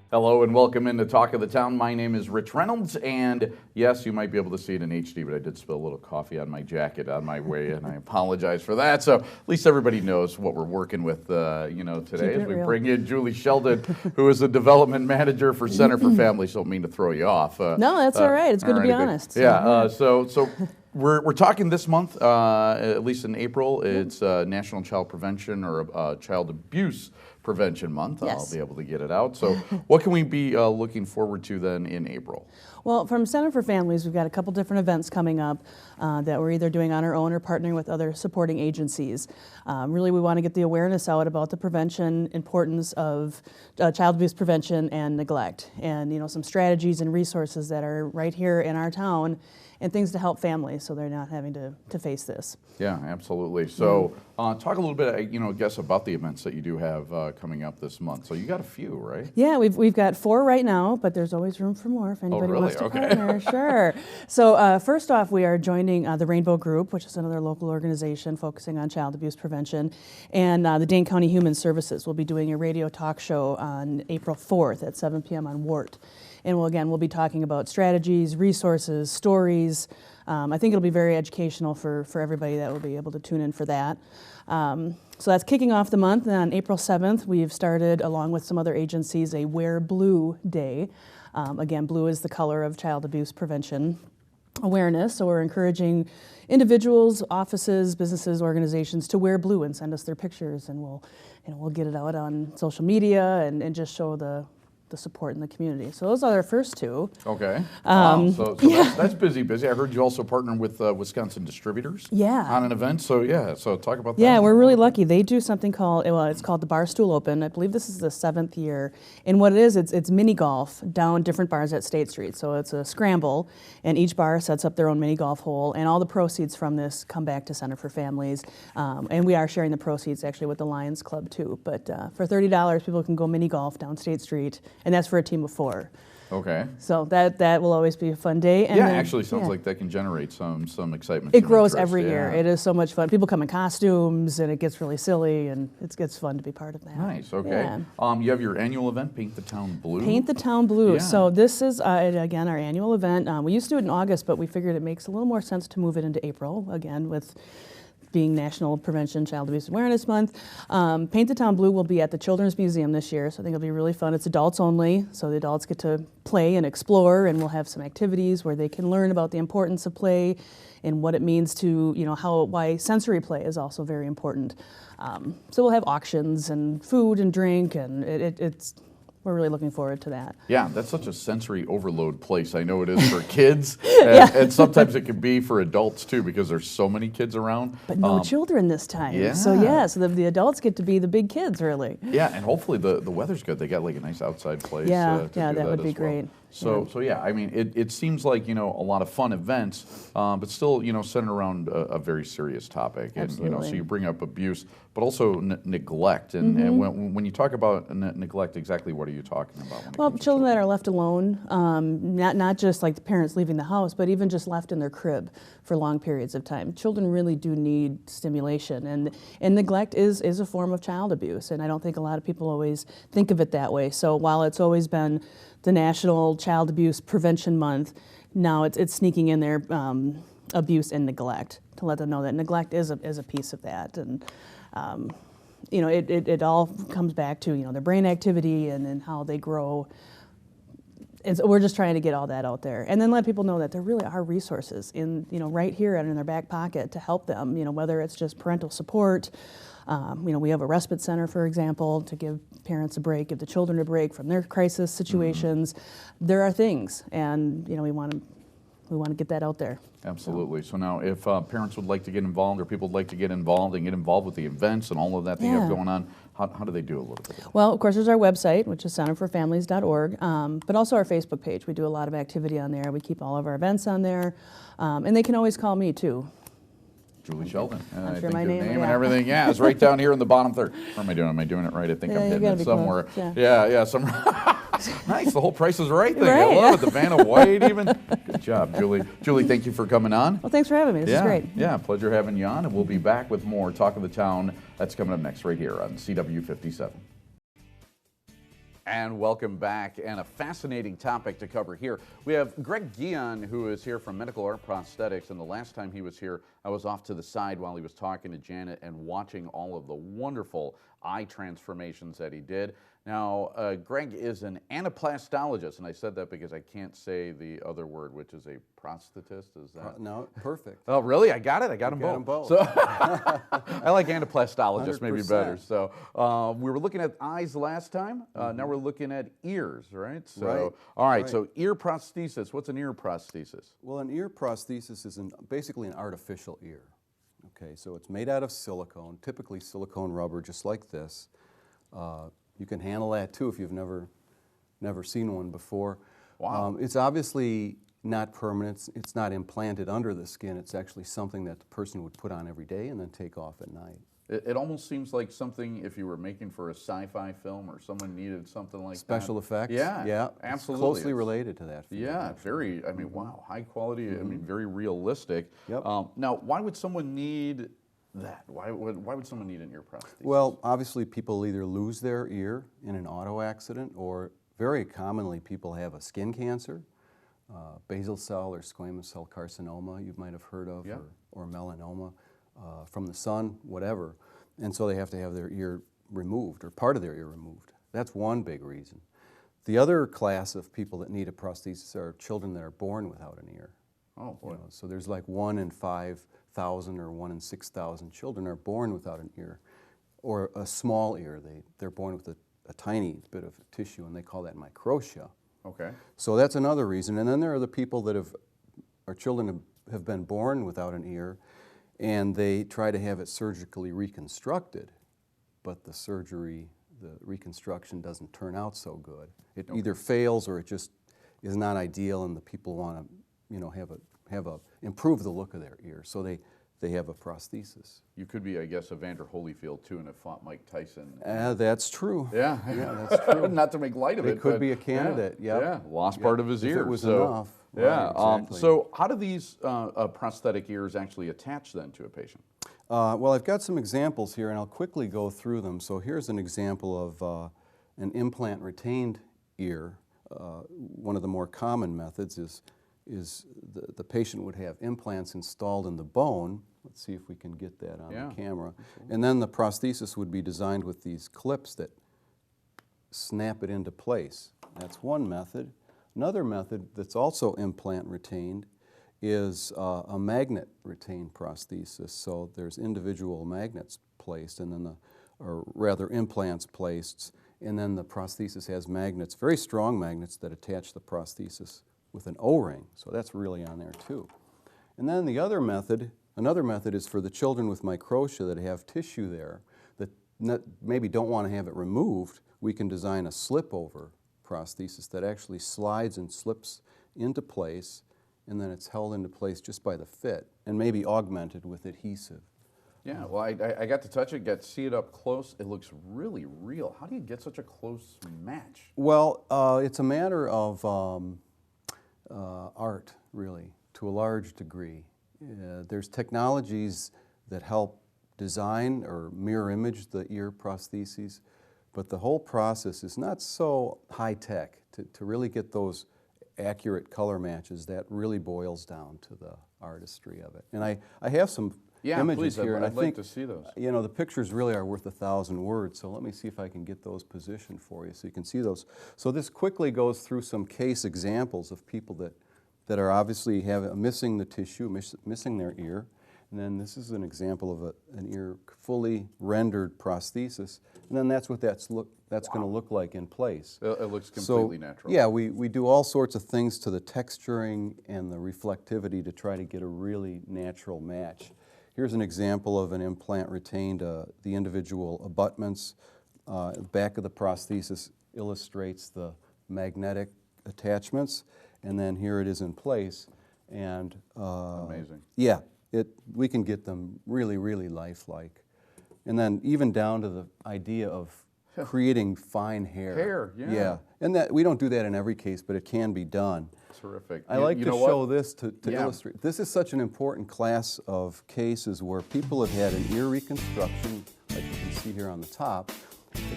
Hello and welcome into Talk of the Town. My name is Rich Reynolds, and yes, you might be able to see it in HD, but I did spill a little coffee on my jacket on my way, and I apologize for that. So at least everybody knows what we're working with, today as we bring in Julie Sheldon, who is the development manager for Center for Families. Don't mean to throw you off. No, that's all right. It's good to be honest. Yeah. So we're talking this month, at least in April. It's National Child Prevention or Child Abuse Prevention Month. Yes. I'll be able to get it out. So what can we be looking forward to then in April? Well, from Center for Families, we've got a couple different events coming up that we're either doing on our own or partnering with other supporting agencies. Really, we want to get the awareness out about the prevention importance of child abuse prevention and neglect, and some strategies and resources that are right here in our town, and things to help families so they're not having to face this. Yeah, absolutely. So talk a little bit, I guess, about the events that you do have coming up this month. So you got a few, right? Yeah, we've got 4 right now, but there's always room for more if anybody really? wants to Okay. partner. Sure. So first off, we are joining the Rainbow Group, which is another local organization focusing on child abuse prevention, and the Dane County Human Services will be doing a radio talk show on April 4th at 7 p.m. on WART. And we'll be talking about strategies, resources, stories. I think it'll be very educational for everybody that will be able to tune in for that. So that's kicking off the month. And on April 7th, we've started, along with some other agencies, a Wear Blue Day. Again, blue is the color of child abuse prevention awareness. So we're encouraging individuals, offices, businesses, organizations to wear blue and send us their pictures, and we'll get it out on social media and just show the support in the community. So those are our first 2. Okay. So that's busy. I heard you also partner with Wisconsin Distributors on an event. So talk about that. Yeah, we're really lucky. They do something called, it's called the Barstool Open. I believe this is the 7th year. And what it is, it's mini golf down different bars at State Street. So it's a scramble, and each bar sets up their own mini golf hole, and all the proceeds from this come back to Center for Families. And we are sharing the proceeds actually with the Lions Club too. But for $30, people can go mini golf down State Street, and that's for a team of 4. Okay. So that will always be a fun day. And then, actually sounds like that can generate some excitement. It grows every year. It is so much fun. People come in costumes, and it gets really silly, and it gets fun to be part of that. Nice. Okay. Yeah. You have your annual event, Paint the Town Blue. Paint the Town Blue. Yeah. So this is again our annual event. We used to do it in August, but we figured it makes a little more sense to move it into April. Again, with being National Prevention Child Abuse Awareness Month. Paint the Town Blue will be at the Children's Museum this year, so I think it'll be really fun. It's adults only, so the adults get to play and explore, and we'll have some activities where they can learn about the importance of play and what it means to, why sensory play is also very important. So we'll have auctions and food and drink, and we're really looking forward to that. Yeah, that's such a sensory overload place. I know it is for kids, and sometimes it can be for adults too, because there's so many kids around. But no children this time. Yeah. So the adults get to be the big kids, really. Yeah, and hopefully the weather's good. They got like a nice outside place. Yeah, that would be great. So I mean, it seems like a lot of fun events, but still centered around a very serious topic. And Absolutely. So you bring up abuse, but also neglect. And when you talk about neglect, exactly what are you talking about? Well, children that are left alone, not just like the parents leaving the house, but even just left in their crib for long periods of time. Children really do need stimulation, and neglect is a form of child abuse. And I don't think a lot of people always think of it that way. So while it's always been the National Child Abuse Prevention Month, now it's sneaking in there abuse and neglect, to let them know that neglect is a piece of that. And it all comes back to their brain activity and how they grow. And so we're just trying to get all that out there, and then let people know that there really are resources right here and in their back pocket to help them. Whether it's just parental support. We have a respite center, for example, to give parents a break, give the children a break from their crisis situations. There are things, and we want to get that out there. Absolutely. So now, if parents would like to get involved, or people would like to get involved with the events and all of that you have going on, how do they do a little bit? Well, of course, there's our website, which is centerforfamilies.org, but also our Facebook page. We do a lot of activity on there. We keep all of our events on there, and they can always call me too. Julie Sheldon. I'm I sure think my your name and everything. Yeah, it's right down here in the bottom third. Or am I doing? Am I doing it right? I think I'm hitting it somewhere. Close, yeah. Nice. The whole Price is Right thing. Right. I love it. The Vanna White even. Good job, Julie. Julie, thank you for coming on. Well, thanks for having me. This is great. Yeah, pleasure having you on. And we'll be back with more Talk of the Town. That's coming up next right here on CW 57. And welcome back, and a fascinating topic to cover here. We have Greg Guion, who is here from Medical Art Prosthetics, and the last time he was here, I was off to the side while he was talking to Janet and watching all of the wonderful eye transformations that he did. Now, Greg is an anaplastologist, and I said that because I can't say the other word, which is a prosthetist. Is that? No, perfect. Oh, really? I got it? I got them got both. 'em both. So I like anaplastologist maybe 100%. better. So we were looking at eyes last time. Now we're looking at ears, right? So, Right. all right, Right. so ear prosthesis. What's an ear prosthesis? Well, an ear prosthesis is basically an artificial ear. Okay, so it's made out of silicone, typically silicone rubber, just like this. You can handle that too if you've never seen one before. Wow. It's obviously not permanent. It's not implanted under the skin. It's actually something that the person would put on every day and then take off at night. It almost seems like something if you were making for a sci-fi film or someone needed something like Special that. effects? Yeah, Yeah. absolutely. Closely related to that field. Yeah, very, I mean, wow, high quality, I mean, very realistic. Yep. Now, why would someone need that? Why would someone need an ear prosthesis? Well, obviously people either lose their ear in an auto accident, or very commonly people have a skin cancer, basal cell or squamous cell carcinoma you might have heard of, Yeah. or melanoma from the sun, whatever. And so they have to have their ear removed, or part of their ear removed. That's one big reason. The other class of people that need a prosthesis are children that are born without an ear. Oh, boy. You know, so there's like 1 in 5,000 or 1 in 6,000 children are born without an ear, or a small ear. They're born with a tiny bit of tissue, and they call that microtia. Okay. So that's another reason. And then there are the people that our children have been born without an ear, and they try to have it surgically reconstructed, but the reconstruction doesn't turn out so good. It either fails or it just is not ideal, and the people want to, you know, improve the look of their ear. So they have a prosthesis. You could be, I guess, Evander Holyfield too, and have fought Mike Tyson. That's true. Yeah, Yeah, that's true. Not to make light of it. It could but be a candidate, Yeah, yep. yeah. Lost part of his If ear. it was so, enough. Yeah. Right, exactly. So how do these prosthetic ears actually attach then to a patient? Well, I've got some examples here, and I'll quickly go through them. So here's an example of an implant retained ear. One of the more common methods is the patient would have implants installed in the bone. Let's see if we can get that on the camera. And then the prosthesis would be designed with these clips that snap it into place. That's one method. Another method that's also implant retained is a magnet retained prosthesis. So there's individual magnets placed, and then or rather implants placed, and then the prosthesis has magnets, very strong magnets, that attach the prosthesis with an O-ring. So that's really on there too. And then another method is for the children with microtia that have tissue there that maybe don't want to have it removed. We can design a slip-over prosthesis that actually slides and slips into place, and then it's held into place just by the fit, and maybe augmented with adhesive. Yeah, well, I got to touch it, see it up close. It looks really real. How do you get such a close match? Well, it's a matter of art, really, to a large degree. There's technologies that help design or mirror image the ear prostheses, but the whole process is not so high-tech. To really get those accurate color matches, that really boils down to the artistry of it. And I have some images please, here, and I'd I like think to see those. You know, the pictures really are worth 1,000 words, so let me see if I can get those positioned for you so you can see those. So this quickly goes through some case examples of people that are obviously missing the tissue, missing their ear. And then this is an example of an ear fully rendered prosthesis. And then that's what that's going to look like in place. It looks completely natural. Yeah, we do all sorts of things to the texturing and the reflectivity to try to get a really natural match. Here's an example of an implant retained, the individual abutments. Back of the prosthesis illustrates the magnetic attachments, and then here it is in place. And amazing. Yeah, we can get them really, really lifelike. And then even down to the idea of creating fine hair. Hair, yeah. Yeah, and that we don't do that in every case, but it can be done. Terrific. I like to show this to Yeah. illustrate. This is such an important class of cases where people have had an ear reconstruction, like you can see here on the top,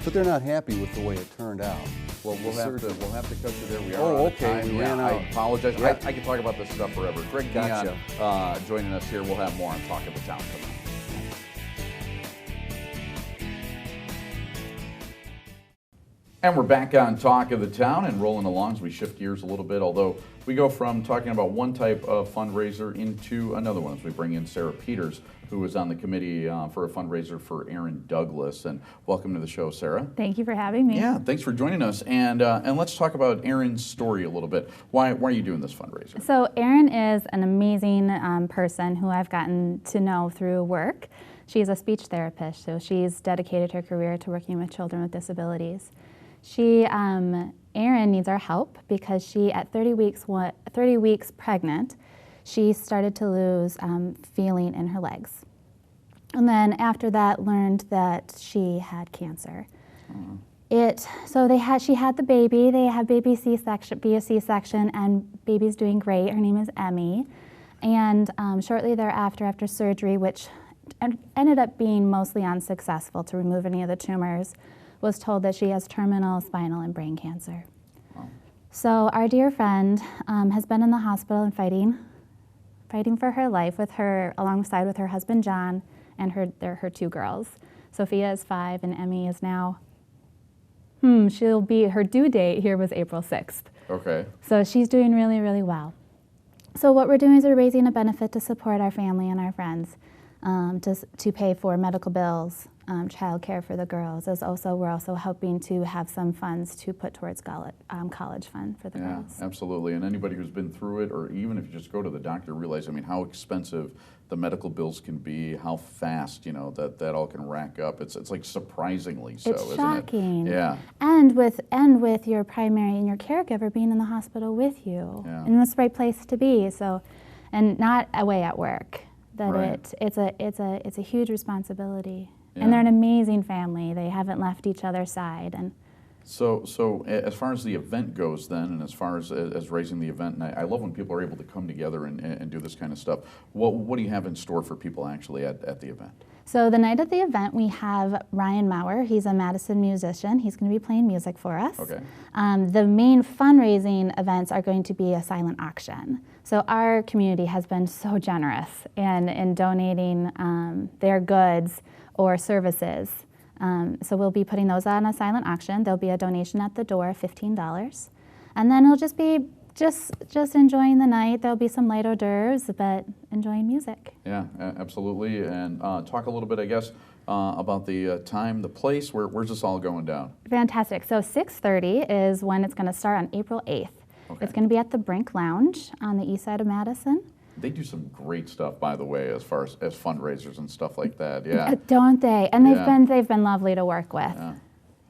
but they're not happy with the way it turned out. Well, we'll have to cut you there. We are Oh, out of okay, time. we Yeah, ran I out. apologize. Yeah. I could talk about this stuff forever. Greg Gotcha. Dion joining us here. We'll have more on Talk of the Town coming up. And we're back on Talk of the Town and rolling along as we shift gears a little bit, although we go from talking about one type of fundraiser into another one as we bring in Sarah Peters, who was on the committee for a fundraiser for Aaron Douglas. And welcome to the show, Sarah. Thank you for having me. Yeah, thanks for joining us. And let's talk about Aaron's story a little bit. Why are you doing this fundraiser? So Erin is an amazing person who I've gotten to know through work. She's a speech therapist, so she's dedicated her career to working with children with disabilities. Erin needs our help because she, at 30 weeks pregnant, she started to lose feeling in her legs. And then after that, learned that she had cancer. She had the baby. They had baby C-section, via C-section, and baby's doing great. Her name is Emmy. And shortly thereafter, after surgery, which ended up being mostly unsuccessful to remove any of the tumors, was told that she has terminal spinal and brain cancer. Wow. So our dear friend has been in the hospital and fighting for her life alongside with her husband John and her two girls. Sophia is 5 and Emmy is now, her due date here was April 6th. Okay. So she's doing really, really well. So what we're doing is we're raising a benefit to support our family and our friends, to pay for medical bills, child care for the girls. We're also helping to have some funds to put towards college fund for the girls. Absolutely. And anybody who's been through it, or even if you just go to the doctor, realize, how expensive the medical bills can be, how fast, that all can rack up. It's like surprisingly so, It's isn't shocking. it? Yeah. And with your primary and your caregiver being in the hospital with you, Yeah. and that's the right place to be. So, and not away at work. That Right. it's a huge responsibility. Yeah. And they're an amazing family. They haven't left each other's side. And So as far as the event goes then, and as far as raising the event, and I love when people are able to come together and do this kind of stuff, what do you have in store for people actually at the event? so the night of the event, we have Ryan Maurer. He's a Madison musician. He's going to be playing music for us. Okay. The main fundraising events are going to be a silent auction. So our community has been so generous in donating their goods or services. So we'll be putting those on a silent auction. There'll be a donation at the door, $15. And then it'll just be just enjoying the night. There'll be some light hors d'oeuvres, but enjoying music. Yeah, absolutely. And talk a little bit, I guess, about the time, the place. Where's this all going down? Fantastic. So 6:30 is when it's going to start on April 8th. Okay. It's going to be at the Brink Lounge on the east side of Madison. They do some great stuff, by the way, as far as fundraisers and stuff like that. Yeah. Don't they? And Yeah. they've been lovely to work with. Yeah.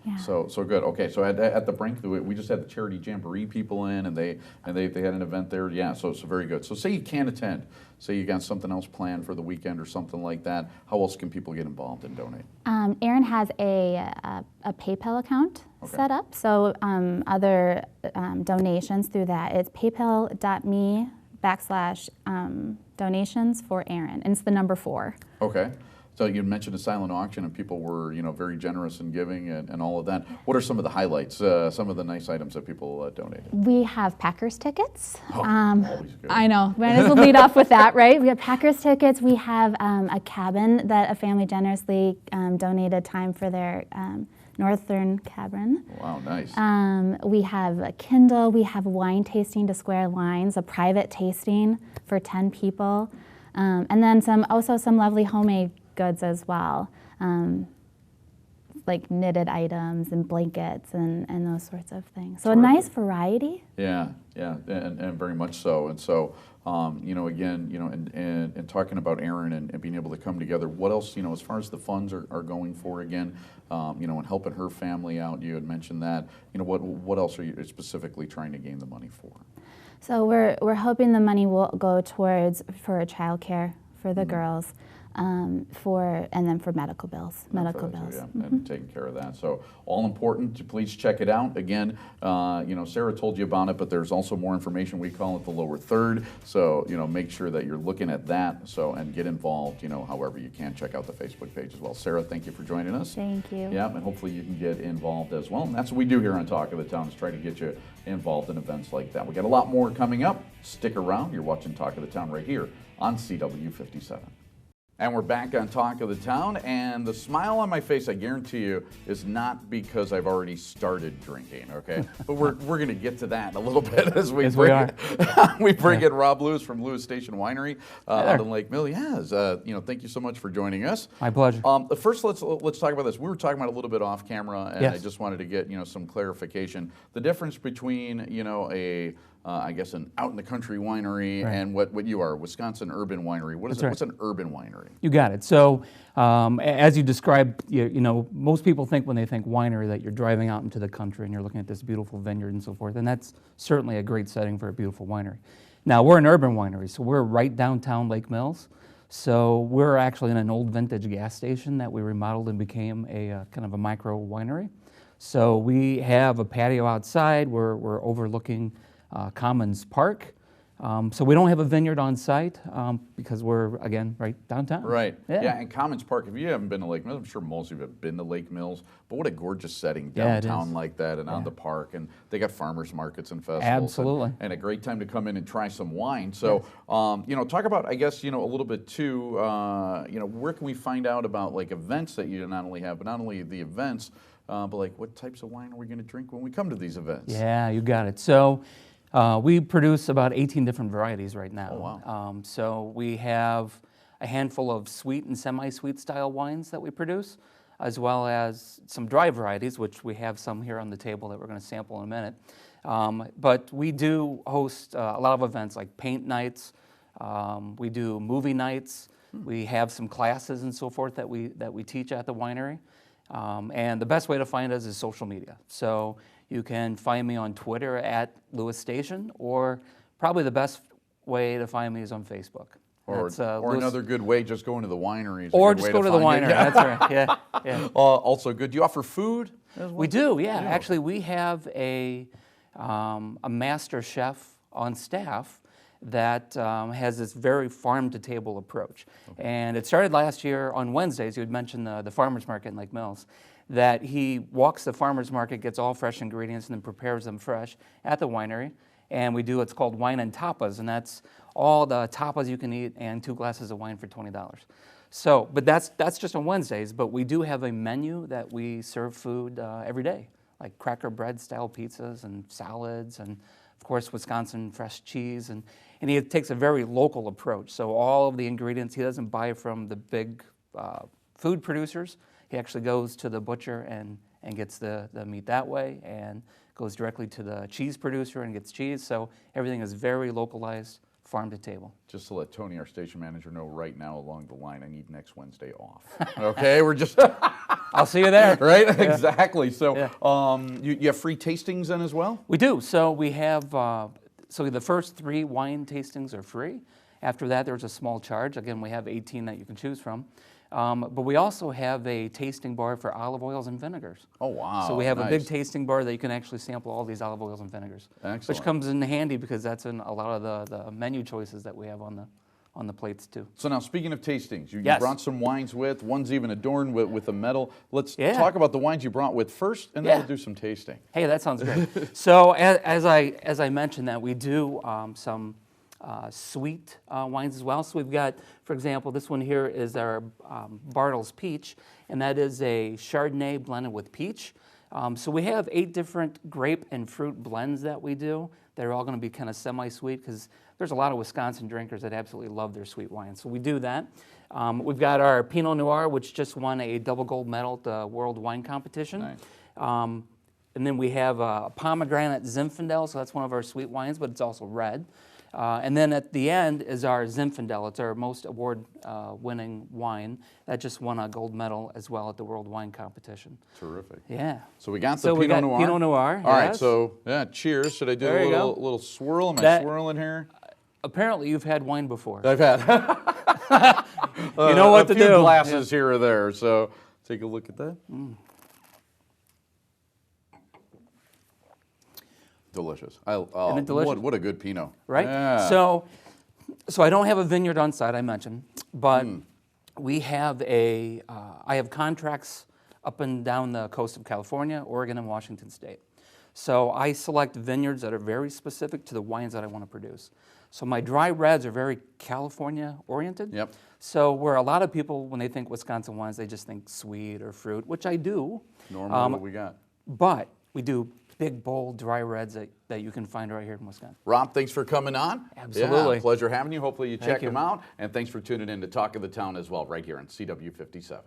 Yeah. So good. Okay, so at the Brink, we just had the charity jamboree people in, and they had an event there. Yeah, so very good. So say you can't attend, say you got something else planned for the weekend or something like that. How else can people get involved and donate? Erin has a PayPal account Okay. set up. So other donations through that. It's paypal.me/donations for Erin. And it's the number 4. Okay. So you mentioned a silent auction, and people were, very generous in giving and all of that. What are some of the highlights? Some of the nice items that people donated? We have Packers tickets. Always good. I know. Might as well lead off with that, right? We have Packers tickets. We have a cabin that a family generously donated time for their northern cabin. Wow, nice. We have a Kindle. We have wine tasting to Square Wines, a private tasting for 10 people. And then some lovely homemade goods as well, like knitted items and blankets and those sorts of things. So a nice variety. Yeah, and very much so. And so, again, and talking about Erin and being able to come together, what else, as far as the funds are going for again, and helping her family out, you had mentioned that, what else are you specifically trying to gain the money for? So we're hoping the money will go for childcare for the girls. and then for medical bills. Medical For that bills. too, yeah, and taking care of that. So all important. Please check it out. Again, Sarah told you about it, but there's also more information. We call it the lower third. So make sure that you're looking at that. So and get involved. However you can. Check out the Facebook page as well. Sarah, thank you for joining us. Thank you. Yeah, and hopefully you can get involved as well. And that's what we do here on Talk of the Town, is try to get you involved in events like that. We got a lot more coming up. Stick around. You're watching Talk of the Town right here on CW 57. And we're back on Talk of the Town, and the smile on my face, I guarantee you, is not because I've already started drinking, okay? But we're going to get to that in a little bit as we Yes, bring, we are. we bring in Rob Lewis from Lewis Station Winery out in Lake Mill. Yes, thank you so much for joining us. My pleasure. First, let's talk about this. We were talking about it a little bit off camera, and I Yes. just wanted to get some clarification. The difference between I guess an out in the country winery Right. and what you are, Wisconsin Urban Winery. What is That's it? right. What's an urban winery? You got it. So, as you described, most people think when they think winery that you're driving out into the country and you're looking at this beautiful vineyard and so forth, and that's certainly a great setting for a beautiful winery. Now, we're an urban winery, so we're right downtown Lake Mills. So we're actually in an old vintage gas station that we remodeled and became a kind of a micro winery. So we have a patio outside. We're overlooking Commons Park. So we don't have a vineyard on site because we're, again, right downtown. Right. Yeah. And Commons Park, if you haven't been to Lake Mills, I'm sure most of you have been to Lake Mills, but what a gorgeous setting Yeah, it downtown is. like that and on Yeah. the park. And they got farmers markets and festivals. Absolutely. And a great time to come in and try some wine. So, talk about, I guess, a little bit too, where can we find out about like events that you not only have, but not only the events, but like what types of wine are we going to drink when we come to these events? Yeah, you got it. So we produce about 18 different varieties right now. Oh, wow. So we have a handful of sweet and semi-sweet style wines that we produce, as well as some dry varieties, which we have some here on the table that we're going to sample in a minute. But we do host a lot of events like paint nights. We do movie nights. We have some classes and so forth that we teach at the winery. And the best way to find us is social media. So you can find me on Twitter at Lewis Station, or probably the best way to find me is on Facebook. Or That's, Lewis- another good way, just going to the winery. is a Or good just way go to the find winery. you. That's right. Yeah, yeah. Also good. Do you offer food as well? We do, yeah. Actually, we have a master chef on staff that has this very farm-to-table approach. And it started last year on Wednesdays. You had mentioned the farmer's market in Lake Mills, that he walks the farmer's market, gets all fresh ingredients, and then prepares them fresh at the winery. And we do what's called wine and tapas, and that's all the tapas you can eat and 2 glasses of wine for $20. So, but that's just on Wednesdays, but we do have a menu that we serve food every day, like cracker bread style pizzas and salads, and of course Wisconsin fresh cheese, and he takes a very local approach. So all of the ingredients he doesn't buy from the big food producers. He actually goes to the butcher and gets the meat that way, and goes directly to the cheese producer and gets cheese. So everything is very localized, farm to table. Just to let Tony, our station manager, know right now along the line, I need next Wednesday off. Okay, we're just I'll see you there. right, exactly. So, Yeah. you have free tastings then as well. We do. So we have, so the first 3 wine tastings are free. After that, there's a small charge. Again, we have 18 that you can choose from. But we also have a tasting bar for olive oils and vinegars. Oh wow! So we have a big nice. tasting bar that you can actually sample all these olive oils and vinegars. Excellent. Which comes in handy because that's in a lot of the menu choices that we have on the plates too. So now, speaking of tastings, you Yes. brought some wines with. One's even adorned with a medal. Let's Yeah. talk about the wines you brought with first, and then Yeah. we'll do some tasting. Hey, that sounds great. So as I mentioned that we do some sweet wines as well. So we've got, for example, this one here is our Bartles Peach, and that is a Chardonnay blended with peach. So we have 8 different grape and fruit blends that we do. They're all going to be kind of semi-sweet because there's a lot of Wisconsin drinkers that absolutely love their sweet wine. So we do that. We've got our Pinot Noir, which just won a double gold medal at the World Wine Competition. Nice. And then we have a pomegranate Zinfandel, so that's one of our sweet wines, but it's also red. And then at the end is our Zinfandel. It's our most award-winning wine that just won a gold medal as well at the World Wine Competition. Terrific. Yeah. So we got the So we Pinot got Noir. Pinot Noir, All right. yes. So yeah, cheers. Should I do There a you go. little swirl? Am I That- swirling here? Apparently you've had wine before. I've had. You know what to a few do. glasses here or there. So take a look at that. Delicious. Isn't it delicious? What a good Pinot. Right? Yeah. So I don't have a vineyard on site, I mentioned, but we have I have contracts up and down the coast of California, Oregon, and Washington State. So I select vineyards that are very specific to the wines that I want to produce. So my dry reds are very California oriented. Yep. So where a lot of people, when they think Wisconsin wines, they just think sweet or fruit, which I do. Normally what we got. But we do big, bold, dry reds that you can find right here in Wisconsin. Rob, thanks for coming on. Absolutely. Yeah, pleasure having you. Hopefully you check you. them out. And thanks for tuning in to Talk of the Town as well, right here on CW57.